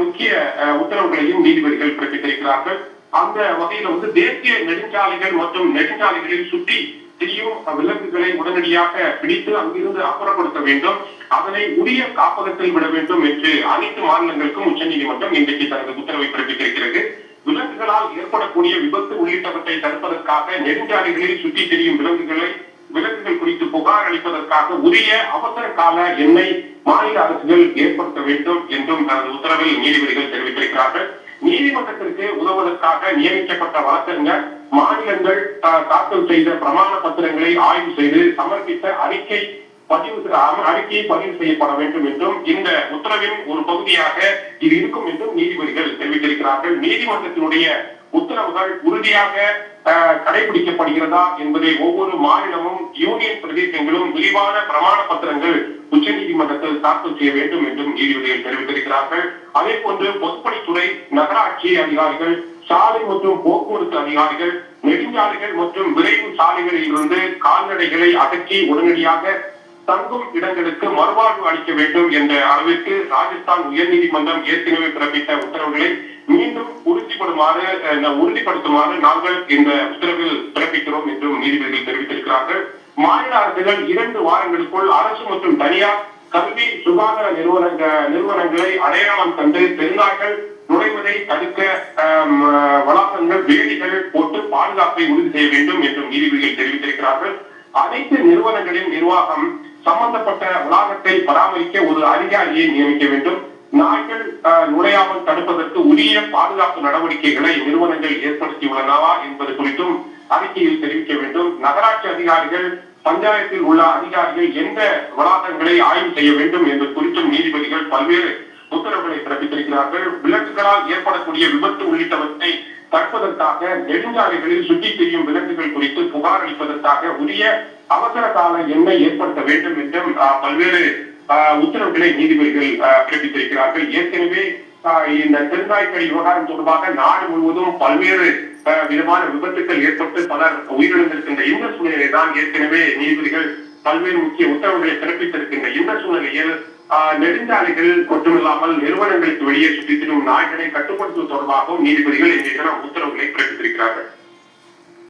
முக்கிய உத்தரவுகளையும் நீதிபதிகள் பிறப்பித்திருக்கிறார்கள். அந்த வகையில தேசிய நெடுஞ்சாலைகள் மற்றும் நெடுஞ்சாலைகளில் சுற்றி திரியும் விலங்குகளை உடனடியாக பிடித்து அங்கிருந்து அப்புறப்படுத்த வேண்டும், அதனை உரிய காப்பகத்தில் விட வேண்டும் என்று அனைத்து மாநிலங்களுக்கும் உச்சநீதிமன்றம் இன்றைக்கு தனது உத்தரவை பிறப்பித்திருக்கிறது. விலங்குகளால் ஏற்படக்கூடிய விபத்து உள்ளிட்டவற்றை தடுப்பதற்காக நெடுஞ்சாலைகளில் சுற்றி திரியும் விலங்குகள் குறித்து புகார் அளிப்பதற்காக உரிய அவசர கால எண்ணை மாநில அரசுகள் ஏற்படுத்த வேண்டும் என்றும் தனது உத்தரவில் நீதிபதிகள் தெரிவித்திருக்கிறார்கள். நீதிமன்றத்திற்கு உதவுவதற்காக நியமிக்கப்பட்ட வழக்கறிஞர் மாநிலங்கள் தாக்கல் செய்த பிரமாண பத்திரங்களை ஆய்வு செய்து சமர்ப்பித்த அறிக்கையை பதிவு செய்யப்பட வேண்டும் என்றும் இந்த உத்தரவின் ஒரு பகுதியாக இது இருக்கும் என்றும் நீதிபதிகள் தெரிவித்திருக்கிறார்கள். நீதிமன்றத்தினுடைய உத்தரவுகள் உறுதியாக கடைபிடிக்கப்படுகிறதா என்பதை ஒவ்வொரு மாநிலமும் யூனியன் பிரதேசங்களும் விரிவான பிரமாண பத்திரங்கள் உச்ச நீதிமன்றத்தில் தாக்கல் செய்ய வேண்டும் என்றும் நீதிபதிகள் தெரிவித்திருக்கிறார்கள். அதே போன்று பொதுப்பணித்துறை, நகராட்சி அதிகாரிகள், சாலை மற்றும் போக்குவரத்து அதிகாரிகள் நெடுஞ்சாலைகள் மற்றும் விரைவு சாலைகளில் இருந்து கால்நடைகளை அகற்றி உடனடியாக தங்கும் இடங்களுக்கு மறுவாழ்வு அளிக்க வேண்டும் என்ற அளவிற்கு ராஜஸ்தான் உயர்நீதிமன்றம் ஏற்கனவே பிறப்பித்த உத்தரவுகளை மீண்டும் உறுதிப்படுத்துமாறு நாங்கள் இந்த உத்தரவில் பிறப்பிக்கிறோம் என்றும் நீதிபதிகள் தெரிவித்திருக்கிறார்கள். மாநில அரசுகள் 2 வாரங்களுக்குள் அரசு மற்றும் தனியார் கல்வி சுகாதார நிறுவனங்களை அடையாளம் கண்டு பெருநாட்கள் நுழைவதை தடுக்க வளாகங்கள் வேலிகள் போட்டு பாதுகாப்பை உறுதி செய்ய வேண்டும் என்றும் நீதிபதிகள் தெரிவித்திருக்கிறார்கள். அனைத்து நிறுவனங்களின் நிர்வாகம் சம்பந்தப்பட்ட வளாகத்தை பராமரிக்க ஒரு அதிகாரியை நியமிக்க வேண்டும். நாய்கள் நுழையாமல் தடுப்பதற்கு உரிய பாதுகாப்பு நடவடிக்கைகளை நிறுவனங்கள் ஏற்படுத்தியுள்ளனவா என்பது குறித்தும் அறிக்கையில் தெரிவிக்க வேண்டும். நகராட்சி அதிகாரிகள், பஞ்சாயத்தில் உள்ள அதிகாரிகள் எந்த வளாகங்களை ஆய்வு செய்ய வேண்டும் என்பது குறித்தும் நீதிபதிகள் பல்வேறு உத்தரவுகளை பிறப்பித்திருக்கிறார்கள். விலங்குகளால் ஏற்படக்கூடிய விபத்து உள்ளிட்டவற்றை தடுப்பதற்காக நெடுஞ்சாலைகளில் சுற்றித் திரியும் விலங்குகள் குறித்து புகார் அளிப்பதற்காக உரிய அவசர கால எண்ணை ஏற்படுத்த வேண்டும் என்றும் பல்வேறு உத்தரவுகளை நீதிபதிகள் பிறப்பித்திருக்கிறார்கள். ஏற்கனவே இந்த தெருநாய்க்கடி விவகாரம் தொடர்பாக நாடு முழுவதும் பல்வேறு விதமான விபத்துக்கள் ஏற்பட்டு பலர் உயிரிழந்திருக்கின்ற இந்த சூழ்நிலை தான் ஏற்கனவே நீதிபதிகள் பல்வேறு முக்கிய உத்தரவுகளை பிறப்பித்திருக்கின்ற இந்த சூழ்நிலையில் நெடுஞ்சாலைகள் மட்டுமில்லாமல் நிறுவனங்களுக்கு வெளியே சுற்றித் திரும் நாய்களை கட்டுப்படுத்துவது தொடர்பாகவும் நீதிபதிகள் இன்றைய தினம் உத்தரவுகளை பிறப்பித்திருக்கிறார்கள்.